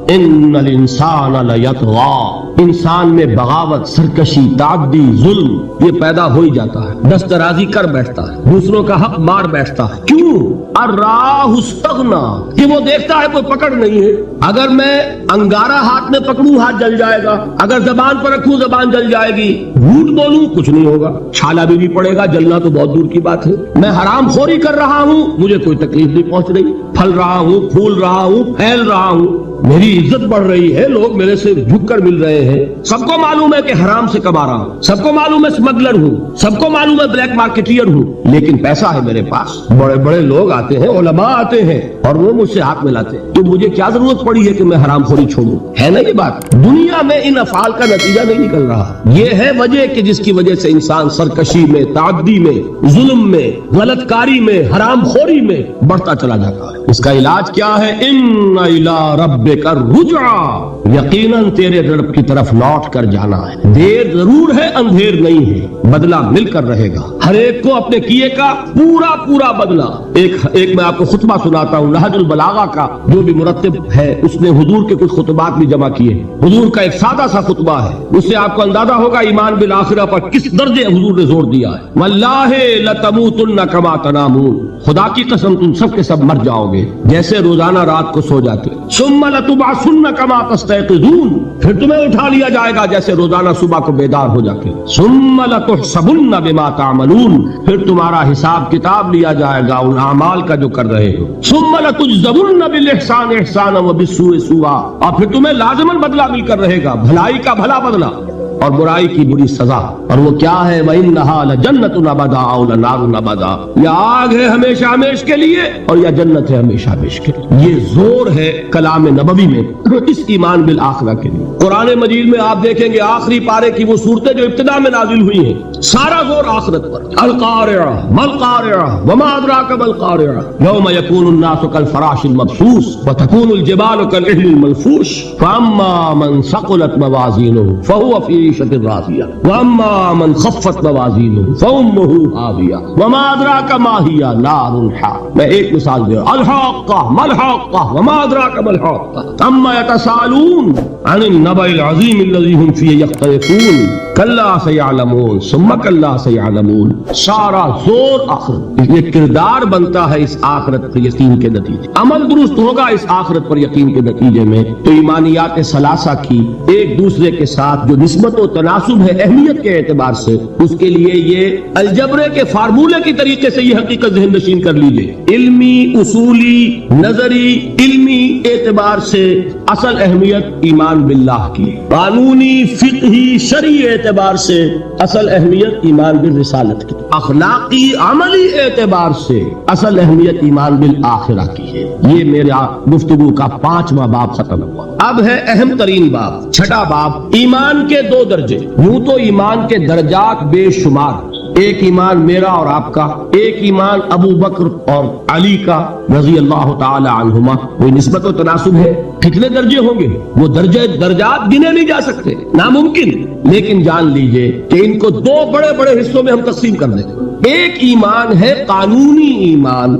ان الانسان لیطغی، انسان میں بغاوت، سرکشی، تعدی، ظلم یہ پیدا ہو ہی جاتا ہے. دست درازی کر بیٹھتا ہے، دوسروں کا حق مار بیٹھتا ہے. کیوں؟ الراہ استغنا، کہ وہ دیکھتا ہے کوئی پکڑ نہیں ہے. اگر میں انگارہ ہاتھ میں پکڑوں ہاتھ جل جائے گا، اگر زبان پر رکھوں زبان جل جائے گی، جھوٹ بولوں کچھ نہیں ہوگا، چھالا بھی نہیں پڑے گا، جلنا تو بہت دور کی بات ہے. میں حرام خوری کر رہا ہوں، مجھے کوئی تکلیف نہیں پہنچ رہی، پھل رہا ہوں، پھول رہا ہوں، پھیل رہا ہوں، میری عزت بڑھ رہی ہے، لوگ میرے سے جھک کر مل رہے ہیں. سب کو معلوم ہے کہ حرام سے کما رہا ہوں، سب کو معلوم ہے اسمگلر ہوں، سب کو معلوم ہے بلیک مارکیٹیئر ہوں، لیکن پیسہ ہے میرے پاس. بڑے بڑے لوگ آتے ہیں، علماء آتے ہیں اور وہ مجھ سے ہاتھ ملاتے ہیں، تو مجھے کیا ضرورت پڑی ہے کہ میں حرام خوری چھوڑوں؟ ہے نا یہ بات؟ دنیا میں ان افعال کا نتیجہ نہیں نکل رہا. یہ ہے وجہ کہ جس کی وجہ سے انسان سرکشی میں، تعدی میں، ظلم میں، غلط کاری میں، حرام خوری میں بڑھتا چلا جاتا ہے. اس کا علاج کیا ہے؟ ان الی ربک الرجع، یقیناً تیرے رب کی طرف لوٹ کر جانا ہے. دیر ضرور ہے، اندھیر نہیں ہے، بدلہ مل کر رہے گا. ہر ایک کو اپنے کیے کا پورا پورا بدلہ. ایک میں آپ کو خطبہ سناتا ہوں نہج البلاغہ کا، جو بھی مرتب ہے اس نے حضور کے کچھ خطبات بھی جمع کیے. حضور کا ایک سادہ سا خطبہ ہے، اس سے آپ کو اندازہ ہوگا ایمان بالآخرہ پر کس درجے حضور نے زور دیا ہے. واللہ لتموتن کما تنامون، خدا کی قسم تم سب کے سب مر جاؤ گے جیسے روزانہ رات کو سو جاتے. ثم لتبعثن کما تستيقظون، پھر تمہیں اٹھا لیا جائے گا جیسے روزانہ صبح کو بیدار ہو جاتے. ثم لتحسبن بما تعملون، پھر تمہارا حساب کتاب لیا جائے گا ان اعمال کا جو کر رہے ہو. ثم لتجزون بالاحسان احسانا وبالسوء سوءا، اور پھر تمہیں لازماً بدلہ مل کر رہے گا، بھلائی کا بھلا بدلہ. اور برائی کی بری سزا، اور وہ کیا ہے؟ وَإِنَّهَا لَجَنَّةٌ أَبَدًا أَوْ لَنَارٌ أَبَدًا، یا آگ ہے ہمیشہ ہمیش کے لیے اور یا جنت ہے ہمیشہ ہمیش کے لیے۔ یہ زور ہے کلام نبوی میں اس ایمان بالآخرہ کے لیے۔ قرآن مجید میں آپ دیکھیں گے آخری پارے کی وہ صورتیں جو ابتدا میں نازل ہوئی ہیں، سارا زور آخرت پر۔ القارعہ ما القارعہ وما ادراک ما القارعہ یوم یکون الناس کالفراش المبثوث وتکون الجبال کالعہن المنفوش فاما من ثقلت موازینہ فهو فی عیشۃ راضیہ واما من خفت موازینہ فامہ ہاویہ وما ادراک ما ہی نار حامئہ۔ میں ایک مثال دے رہا ہوں، الحاقہ ما الحاقہ وما ادراک ما الحاقہ اما یتساءلون عن النبأ العظیم الذی هم فیہ یختلفون کلا سیعلمون ثم کلا سیعلمون۔ سارا زور آخرت، یہ کردار بنتا ہے اس آخرت کے یقین کے نتیجے، عمل درست ہوگا اس آخرت پر یقین کے نتیجے میں۔ تو ایمانیات ثلاثہ کی ایک دوسرے کے ساتھ جو نسبت و تناسب ہے اہمیت کے اعتبار سے، اس کے لیے یہ الجبرے کے فارمولے کی طریقے سے یہ حقیقت ذہن نشین کر لیجئے۔ علمی، اصولی، نظری، علمی اعتبار سے اصل اہمیت ایمان باللہ کی، قانونی، فقہی، شرعی اعتبار سے اصل اہمیت ایمان بالرسالت کی، اخلاقی، عملی اعتبار سے اصل اہمیت ایمان بالآخرہ کی ہے۔ یہ میرا گفتگو کا 5واں باب ختم ہوا۔ اب ہے اہم ترین باب، چھٹا باب، ایمان کے 2 درجے۔ یوں تو ایمان کے درجات بے شمار، ایک ایمان میرا اور آپ کا، ایک ایمان ابو بکر اور علی کا رضی اللہ تعالی عنہما، وہ نسبت و تناسب ہے۔ کتنے درجے ہوں گے؟ وہ درجات گنے نہیں جا سکتے، ناممکن، لیکن جان لیجئے کہ ان کو 2 بڑے بڑے حصوں میں ہم تقسیم کر دیں۔ ایک ایمان ہے قانونی ایمان،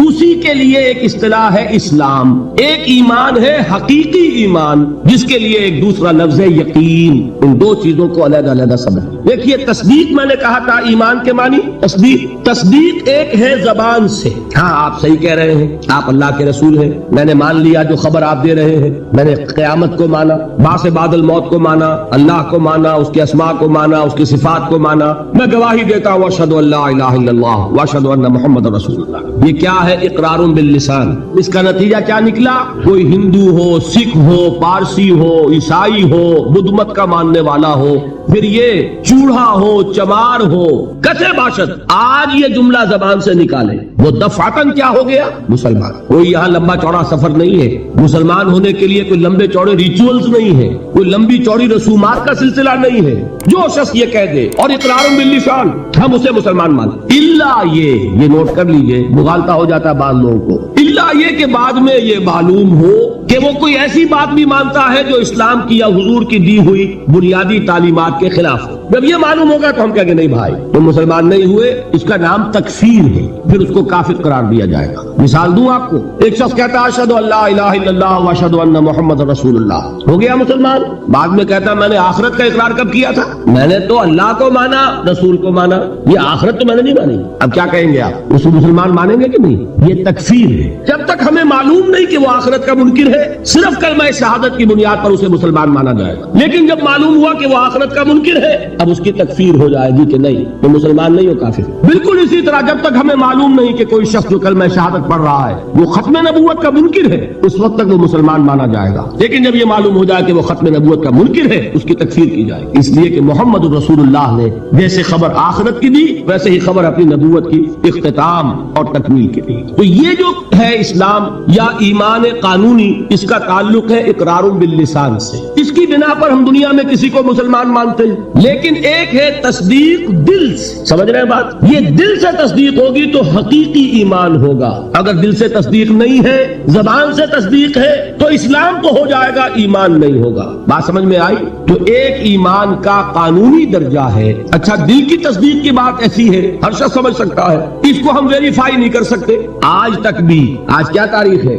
اسی کے لیے ایک اصطلاح ہے اسلام۔ ایک ایمان ہے حقیقی ایمان، جس کے لیے ایک دوسرا لفظ ہے یقین۔ ان 2 چیزوں کو علیحدہ علیحدہ سمجھ۔ دیکھیے، تصدیق میں نے کہا تھا ایمان کے معنی، تصدیق ایک ہے زبان سے، ہاں آپ صحیح کہہ رہے ہیں، آپ اللہ کے رسول ہیں، میں نے مان لیا جو خبر آپ دے رہے ہیں، میں نے قیامت کو مانا، بعث بعد الموت کو مانا، اللہ کو مانا، اس کے اسماء کو مانا، اس کی صفات کو مانا، میں گواہی دیتا ہوں اشہد ان لا الہ الا اللہ واشہد ان محمد رسول اللہ۔ یہ کیا ہے؟ اقرار باللسان۔ اس کا نتیجہ کیا نکلا؟ کوئی ہندو ہو، سکھ ہو، پارسی ہو، عیسائی ہو، بدھ مت کا ماننے والا ہو، پھر یہ چوڑا ہو، چمار ہو، کسے باشد، آج یہ جملہ زبان سے نکالے، وہ دفعتاً کیا ہو گیا؟ مسلمان۔ کوئی یہاں لمبا چوڑا سفر نہیں ہے، مسلمان ہونے کے لیے کوئی لمبے چوڑے ریچولز نہیں ہے، کوئی لمبی چوڑی رسومات کا سلسلہ نہیں ہے۔ جو شخص یہ کہہ دے اور اقرار باللسان، ہم اسے مسلمان مانتے، الا یہ نوٹ کر لیجئے، مغالطہ ہو جاتا ہے بعض لوگوں کو، الا یہ کہ بعد میں یہ معلوم ہو کہ وہ کوئی ایسی بات بھی مانتا ہے جو اسلام کی یا حضور کی دی ہوئی بنیادی تعلیمات کے خلاف ہو۔ جب یہ معلوم ہوگا تو ہم کہیں گے نہیں بھائی تم مسلمان نہیں ہوئے، اس کا نام تکفیر ہے، پھر اس کو کافر قرار دیا جائے گا۔ مثال دوں آپ کو، ایک شخص کہتا ہے اشہد ان لا الہ الا اللہ واشہد ان محمد رسول اللہ، ہو گیا مسلمان۔ بعد میں کہتا ہے میں نے آخرت کا اقرار کب کیا تھا؟ میں نے تو اللہ کو مانا، رسول کو مانا، یہ آخرت تو میں نے نہیں مانی۔ اب کیا کہیں گے آپ؟ اس کو مسلمان مانیں گے کہ نہیں؟ یہ تکفیر ہے۔ جب تک ہمیں معلوم نہیں کہ وہ آخرت کا منکر ہے، صرف کلمہ شہادت کی بنیاد پر اسے مسلمان مانا جائے گا، لیکن جب معلوم ہوا کہ وہ آخرت کا منکر ہے، اب اس کی تکفیر ہو جائے گی کہ نہیں وہ مسلمان نہیں ہو، کافر۔ بالکل اسی طرح جب تک ہمیں معلوم نہیں کہ کوئی شخص جو کلمہ شہادت پڑھ رہا ہے وہ ختم نبوت کا منکر ہے، اس وقت تک وہ مسلمان مانا جائے گا، لیکن جب یہ معلوم ہو جائے کہ وہ ختم نبوت کا منکر ہے، اس کی تکفیر کی جائے گی، اس لیے کہ محمد رسول اللہ نے جیسے خبر آخرت کی دی ویسے ہی خبر اپنی نبوت کی اختتام اور تکمیل کی دی۔ تو یہ جو ہے اسلام یا ایمان قانونی، اس کا تعلق ہے اقرار باللسان سے، اس کی بنا پر ہم دنیا میں کسی کو مسلمان مانتے ہیں۔ لیکن ایک ہے تصدیق دل سے، سمجھ رہے ہیں بات؟ یہ دل سے تصدیق ہوگی تو حقیقی ایمان ہوگا، اگر دل سے تصدیق نہیں ہے، زبان سے تصدیق ہے، تو اسلام تو ہو جائے گا، ایمان نہیں ہوگا۔ بات سمجھ میں آئی؟ تو ایک ایمان کا قانونی درجہ ہے۔ اچھا، دل کی تصدیق کی بات ایسی ہے، ہر شخص سمجھ سکتا ہے، اس کو ہم ویریفائی نہیں کر سکتے۔ آج تک بھی، آج کیا تاریخ ہے؟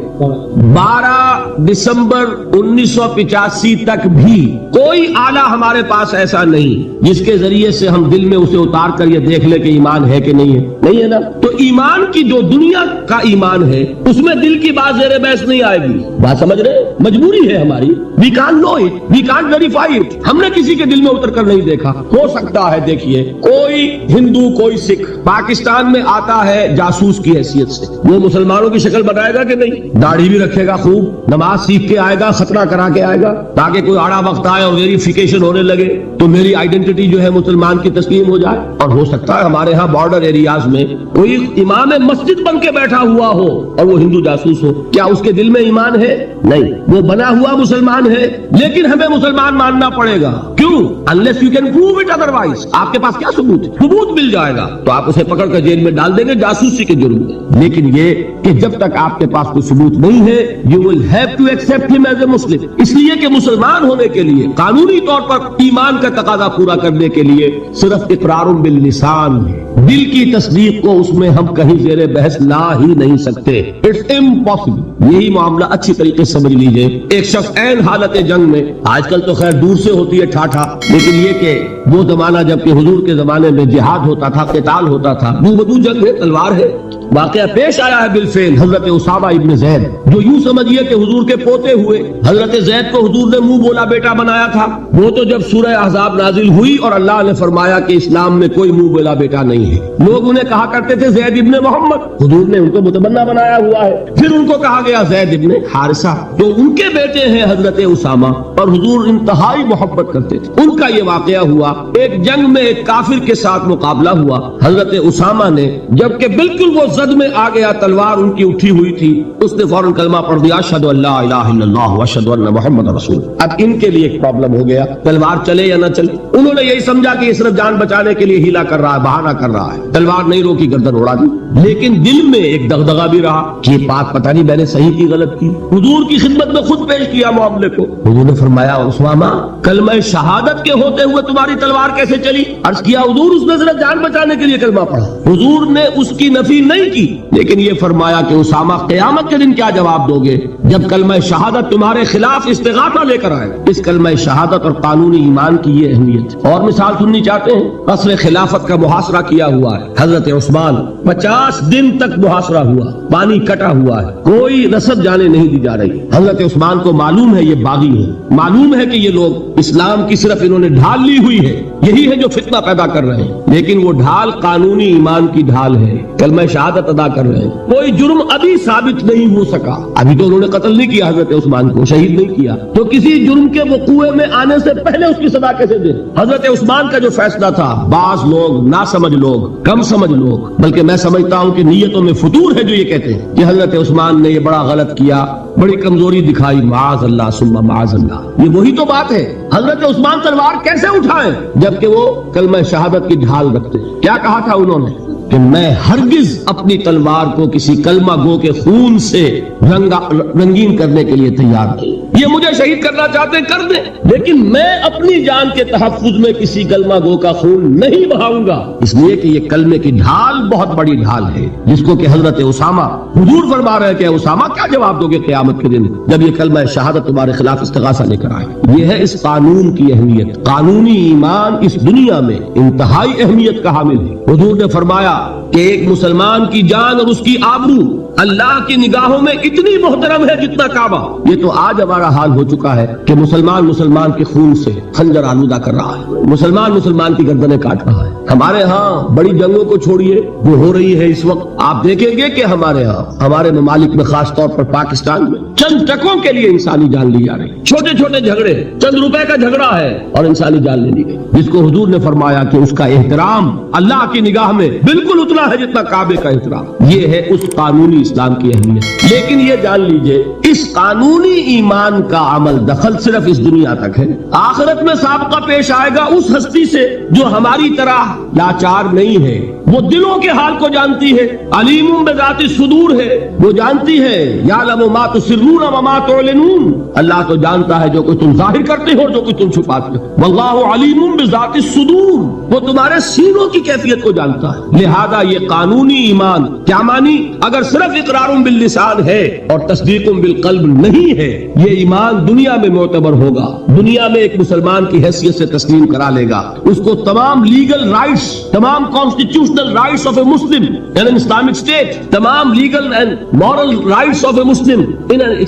12 دسمبر 1985 تک بھی کوئی آلہ ہمارے پاس ایسا نہیں جس کے ذریعے سے ہم دل میں اسے اتار کر یہ دیکھ لیں کہ ایمان ہے کہ نہیں ہے، نہیں ہے نا؟ تو ایمان کی جو دنیا کا ایمان ہے اس میں دل کی بات زیر بحث نہیں آئے گی. بات سمجھ رہے؟ مجبوری ہے ہماری. We can't know it, we can't verify it. ہم نے کسی کے دل میں اتر کر نہیں دیکھا. ہو سکتا ہے دیکھیے کوئی ہندو کوئی سکھ پاکستان میں آتا ہے جاسوس کی حیثیت سے, وہ مسلمانوں کی شکل بنائے گا کہ نہیں؟ داڑھی بھی رکھے گا, خوب نماز سیکھ کے آئے گا, خطرہ کرا کے آئے گا, تاکہ کوئی آڑا وقت آئے اور ویریفیکیشن ہونے لگے تو میری آئیڈینٹی جو ہے مسلمان کی تسلیم ہو جائے. اور ہو سکتا ہے ہمارے ہاں بارڈر ایریاز میں کوئی امام مسجد بن کے بیٹھا ہوا ہو اور وہ ہندو جاسوس ہو. کیا اس کے دل میں ایمان ہے؟ نہیں, وہ بنا ہوا مسلمان ہے, لیکن ہمیں مسلمان ماننا پڑے گا. کیوں؟ unless you can prove it otherwise. آپ کے پاس کیا ثبوت ہے؟ ثبوت مل جائے گا تو آپ اسے پکڑ کر جیل میں ڈال دیں گے جاسوسی کے جرم میں. لیکن یہ کہ جب تک آپ کے پاس کوئی ثبوت نہیں ہے you will have to accept him as a Muslim. اس لیے کہ مسلمان ہونے کے لیے قانونی طور پر ایمان کا تقاضا پورا کرنے کے لیے صرف اقرار باللسان ہے, دل کی تصدیق کو اس میں ہم کہیں زیر بحث لا ہی نہیں سکتے. It's impossible. یہی معاملہ اچھی طریقے سے سمجھ لیجئے. ایک شخص عین حالت جنگ میں, آج کل تو خیر دور سے ہوتی ہے ٹھاٹھا, لیکن یہ کہ وہ زمانہ جب کہ حضور کے زمانے میں جہاد ہوتا تھا, قتال ہوتا تھا, بدو جنگ ہے, تلوار ہے. واقعہ پیش آیا ہے بالفعل حضرت اسامہ ابن زید, جو یوں سمجھیے کہ حضور کے پوتے ہوئے. حضرت زید کو حضور نے منہ بولا بیٹا بنایا تھا. وہ تو جب سورہ احزاب نازل ہوئی اور اللہ نے فرمایا کہ اسلام میں کوئی منہ بولا بیٹا نہیں ہے, لوگ انہیں کہا کرتے تھے زید ابن محمد. حضور نے ان کو متبنہ بنایا ہوا ہے. پھر ان کو کہا گیا زید ابن حارثہ, تو ان کے بیٹے ہیں حضرت اسامہ, اور حضور انتہائی محبت کرتے تھے. ان کا یہ واقعہ ہوا, ایک جنگ میں ایک کافر کے ساتھ مقابلہ ہوا. حضرت اسامہ نے جبکہ بالکل وہ زد میں آ گیا, تلوار ان کی اٹھی ہوئی تھی, اس نے فوراً کلمہ پڑھ دیا اشہد ان لا الہ الا اللہ واشہد ان محمد رسول. اب ان کے لیے ایک پرابلم ہو گیا, تلوار چلے یا نہ چلے. انہوں نے یہی سمجھا کہ یہ صرف جان بچانے کے لیے ہیلا کر رہا ہے, بہانہ کر رہا ہے. تلوار نہیں روکی, گردن اڑا دی. لیکن دل میں ایک دغدغہ بھی رہا کہ یہ بات پتہ نہیں میں نے صحیح کی غلط کی. حضور کی خدمت میں خود پیش کیا معاملے کو. حضور نے فرمایا اسامہ کلمہ شہادت کے ہوتے ہوئے تمہاری تلوار کیسے چلی؟ عرض کیا حضور اس نے صرف جان بچانے کے لیے کلمہ پڑھا. حضور نے اس کی نفی نہیں کی, لیکن یہ فرمایا کہ اسامہ قیامت کے دن کیا جواب دو گے جب کلمہ شہادت تمہارے خلاف استغاثہ لے کر آئے. اس کلمہ شہادت اور قانونی ایمان کی یہ اہمیت. اور مثال سننی چاہتے ہیں؟ قصر خلافت کا محاصرہ کیا ہوا ہے. حضرت عثمان 50 دن تک محاصرہ ہوا, پانی کٹا ہوا ہے, کوئی رسد جانے نہیں دی جا رہی. حضرت عثمان کو معلوم ہے یہ باغی ہے, معلوم ہے کہ یہ لوگ اسلام کی صرف انہوں نے ڈھال لی ہوئی ہے, یہی ہے جو فتنہ پیدا کر رہے ہیں. لیکن وہ ڈھال قانونی ایمان کی ڈھال ہے, کلمہ شہادت ادا کر رہے ہیں. کوئی جرم ابھی ثابت نہیں ہو سکا. ابھی تو انہوں نے قتل نہیں کیا حضرت عثمان کو, شہید نہیں کیا, تو کسی جرم کے وقوع میں آنے سے پہلے اس کی سزا کیسے دیں؟ حضرت عثمان کا جو فیصلہ تھا, بعض لوگ نا سمجھ لوگ, کم سمجھ لوگ, بلکہ میں سمجھتا ہوں کہ نیتوں میں فتور ہے جو یہ کہتے ہیں کہ حضرت عثمان نے یہ بڑا غلط کیا, بڑی کمزوری دکھائی. معاذ اللہ ثم معاذ اللہ. یہ وہی تو بات ہے. حضرت عثمان تلوار کیسے اٹھائیں جبکہ وہ کلمہ شہادت کی ڈھال رکھتے؟ کیا کہا تھا انہوں نے کہ میں ہرگز اپنی تلوار کو کسی کلمہ گو کے خون سے رنگین کرنے کے لیے تیار نہیں. یہ مجھے شہید کرنا چاہتے ہیں کر دیں, لیکن میں اپنی جان کے تحفظ میں کسی کلمہ گو کا خون نہیں بہاؤں گا. اس لیے کہ یہ کلمے کی ڈھال بہت بڑی ڈھال ہے, جس کو کہ حضرت اسامہ, حضور فرما رہے ہیں کہ اسامہ کیا جواب دو گے قیامت کے دن جب یہ کلمہ شہادت تمہارے خلاف استغاثہ لے کر آئے. یہ ہے اس قانون کی اہمیت. قانونی ایمان اس دنیا میں انتہائی اہمیت کا حامل ہے. حضور نے فرمایا کہ ایک مسلمان کی جان اور اس کی آبرو اللہ کی نگاہوں میں اتنی محترم ہے جتنا کعبہ. یہ تو آج ہمارا حال ہو چکا ہے کہ مسلمان کے خون سے خنجر آلودہ کر رہا ہے, مسلمان کی گردنیں کاٹ رہا ہے. ہمارے ہاں بڑی جنگوں کو چھوڑیے جو ہو رہی ہے اس وقت, آپ دیکھیں گے کہ ہمارے ہاں ہمارے ممالک میں خاص طور پر پاکستان میں چند ٹکوں کے لیے انسانی جان لی جا رہی. چھوٹے چھوٹے جھگڑے, چند روپے کا جھگڑا ہے اور انسانی جان لے لی گئی, جس کو حضور نے فرمایا کہ اس کا احترام اللہ کی نگاہ میں بالکل اتنا ہے جتنا کعبے کا احترام. یہ ہے اس قانونی اسلام کی اہمیت. لیکن یہ جان لیجئے اس قانونی ایمان کا عمل دخل صرف اس دنیا تک ہے. آخرت میں سابقہ پیش آئے گا اس ہستی سے جو ہماری طرح لاچار نہیں ہے, وہ دلوں کے حال کو جانتی ہے, علیم بذات الصدور ہے, وہ جانتی ہے یعلم ما تسرون وما تعلنون. اللہ تو جانتا ہے جو کچھ تم ظاہر کرتے ہو اور جو کچھ تم چھپاتے ہو. واللہ علیم بذات الصدور, وہ تمہارے سینوں کی کیفیت کو جانتا ہے. لہذا یہ قانونی ایمان کیا مانی؟ اگر صرف اقرار باللسان ہے اور تصدیق بالقلب نہیں ہے, یہ ایمان دنیا میں معتبر ہوگا, دنیا میں ایک مسلمان کی حیثیت سے تسلیم کرا لے گا, اس کو تمام لیگل رائٹ رائٹس، تمام constitutional rights of a Muslim in an Islamic state, تمام legal and moral rights of a Muslim in an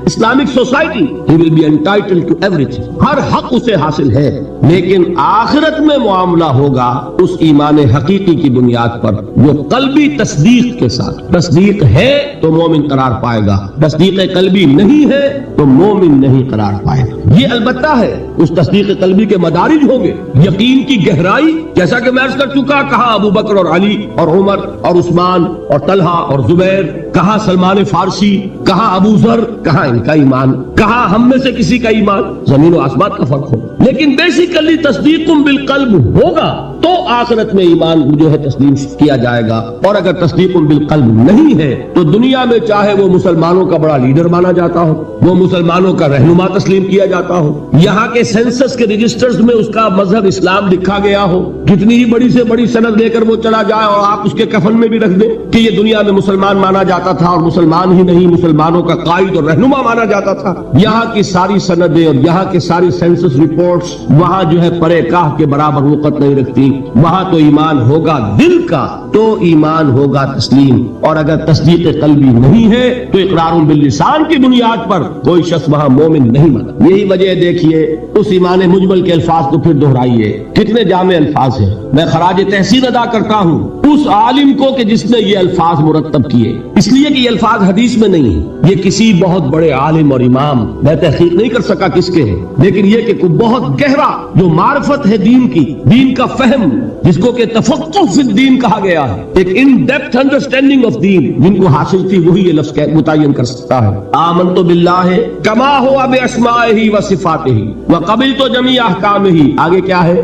Islamic society, he will be entitled to every thing, ہر حق اسے حاصل ہے. لیکن آخرت میں معاملہ ہوگا اس ایمان حقیقی کی بنیاد پر جو قلبی تصدیق کے ساتھ، تصدیق ہے تو مومن قرار پائے گا، تصدیق قلبی نہیں ہے تو مومن نہیں قرار پائے گا. یہ البتہ ہے اس تصدیق قلبی کے مدارج ہوں گے، یقین کی گہرائی، جیسا کہ میں عرض کر چکا، کہاں ابو بکر اور علی اور عمر اور عثمان اور طلحہ اور زبیر، کہاں سلمان فارسی، کہاں ابو ذر، کہاں ان کا ایمان، کہاں ہم میں سے کسی کا ایمان، زمین و آسمان کا فرق ہو. لیکن بیسیکلی تصدیق بالقلب ہوگا تو آخرت میں ایمان جو ہے تسلیم کیا جائے گا. اور اگر تصدیق بالقلب نہیں ہے تو دنیا میں چاہے وہ مسلمانوں کا بڑا لیڈر مانا جاتا ہو، وہ مسلمانوں کا رہنما تسلیم کیا جاتا ہو، یہاں کے سینسس کے رجسٹرز میں اس کا مذہب اسلام لکھا گیا ہو، کتنی ہی بڑی سے بڑی سند لے کر وہ چلا جائے اور آپ اس کے کفن میں بھی رکھ دیں کہ یہ دنیا میں مسلمان مانا جاتا تھا اور مسلمان ہی نہیں مسلمانوں کا قائد اور رہنما مانا جاتا تھا، یہاں کی ساری سندیں اور یہاں کے ساری سینسس رپورٹس وہاں جو ہے پرے کاہ کے برابر وقت نہیں رکھتی. وہاں تو ایمان ہوگا دل کا تو ایمان ہوگا تسلیم، اور اگر تصدیق قلبی نہیں ہے تو اقرار باللسان کی بنیاد پر کوئی شخص وہاں مومن نہیں مانا. یہی وجہ دیکھیے اس ایمان مجمل کے الفاظ کو پھر دہرائیے، کتنے جامع الفاظ ہیں. میں خراج تحسین ادا کرتا ہوں اس عالم کو کہ جس نے یہ الفاظ مرتب کیے، اس لیے کہ یہ الفاظ حدیث میں نہیں ہیں، یہ کسی بہت بڑے عالم اور امام، میں تحقیق نہیں کر سکا کس کے ہیں، لیکن یہ کہ بہت گہرا جو معرفت ہے دین کی، دین کا فہم جس کو کہ تفقہ فی الدین کہا گیا ہے، ایک ان ڈیپتھ انڈرسٹینڈنگ آف دین جن کو حاصل تھی وہی یہ لفظ متعین کر سکتا ہے. آمنت باللہ کما ہوا باسمائہ و صفاتہ وقبلت جمیع احکامہ. آگے کیا ہے؟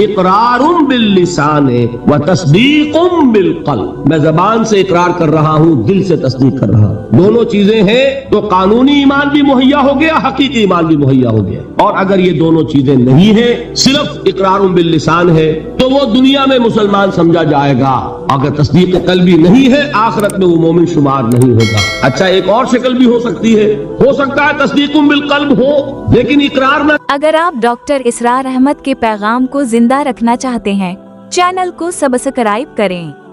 اقرار باللسان و تصدیق بالقلب. میں زبان سے اقرار کر رہا ہوں، دل سے تصدیق کر رہا ہوں. دونوں چیزیں ہیں تو قانونی ایمان بھی مہیا ہو گیا، حقیقی ایمان بھی مہیا ہو گیا. اور اگر یہ دونوں چیزیں نہیں ہیں، صرف اقرار باللسان ہے تو وہ دنیا میں مسلمان سمجھا جائے گا. اگر تصدیق قلبی نہیں ہے آخرت میں وہ مومن شمار نہیں ہوگا. اچھا ایک اور شکل بھی ہو سکتی ہے، ہو سکتا ہے تصدیق بالقلب ہو لیکن اقرار نہ. اگر آپ ڈاکٹر اسرار احمد کے پیغام کو زندہ رکھنا چاہتے ہیں، چینل کو سبسکرائب کریں.